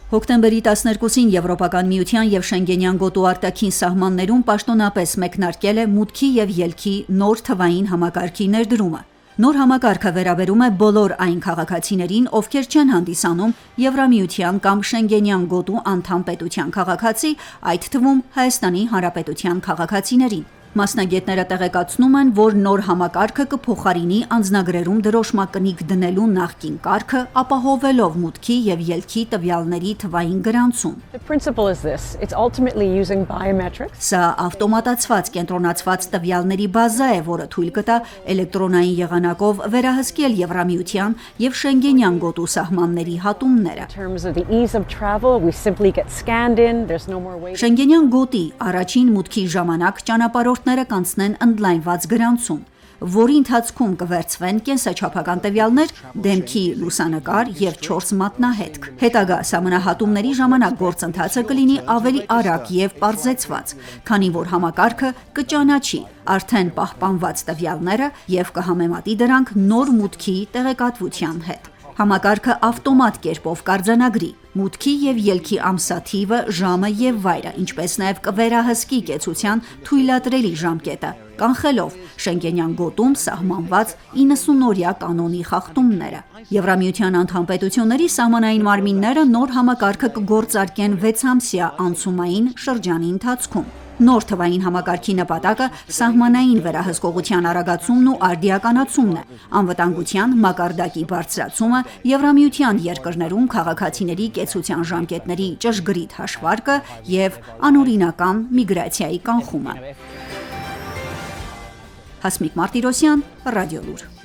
Հոկտեմբերի 12-ին Եվրոպական միության և Շենգենյան գոտու արտաքին սահմաններում պաշտոնապես մեկնարկել է մուտքի և ելքի նոր թվային համակարգի ներդրումը։ Նոր համակարգը վերաբերում է բոլոր այն քաղաքացիներին, ովքեր չեն հանդիսանում Եվրամիության կամ Շենգենյան գոտու անդամ պետության քաղաքացի, այդ թվում Հայաստանի Հանրապետության քաղաքացիներին։ Մասնագետները տեղեկացնում են, որ նոր համակարգը կփոխարինի անձնագրերում դրոշմակնիկ դնելու նախկին կարգը, ապահովելով մուտքի և ելքի տվյալների թվային գրանցում։ Սա ավտոմատացված կենտրոնացված տվյալների բազա է, որը թույլ կտա էլեկտրոնային եղանակով վերահսկել Եվրամիության և Շենգենյան գոտու սահմանների հատումները։ Շենգենյան գոտի առաջին մուտքի ժամանակ ճանապարհորդները կանցնեն ընդլայնված գրանցում, որի ընթացքում կվերցվեն կենսաչափական տվյալներ, դեմքի լուսանկար և 4 մատնահետք։ Հետագա սահմանահատումների ժամանակ գործընթացը կլինի ավելի արագ և պարզեցված, քանի որ համակարգը կճանաչի արդեն պահպանված տվյալները և կհամեմատի դրանք նոր մուտքի տեղեկատվության հետ։ Համակարգը ավտոմատ կերպով կարձանագրի մուտքի և ելքի ամսաթիվը, ժամը և վայրը, ինչպես նաև կվերահսկի կեցության թույլատրելի ժամկետը, կանխելով Շենգենյան գոտում սահմանված 90-օրյա կանոնի խախտումները։ Եվրամիության անդամ պետությունների սահմանային մարմինները նոր համակարգը կգործարկեն 6-ամսյա անցումային շրջանի ընթացքում։ Նոր թվային համակարգի նպատակը սահմանային վերահսկողության արագացումն ու արդիականացումն է, անվտանգության մակարդակի բարձրացումը, Եվրամիության երկրներում քաղաքացիների կեցության ժամկետների ճշգրիտ հաշվարկը և անօրինական միգրացիայի կանխումը։ Հասմիկ Մարտիրոսյան, Ռադիոլուր։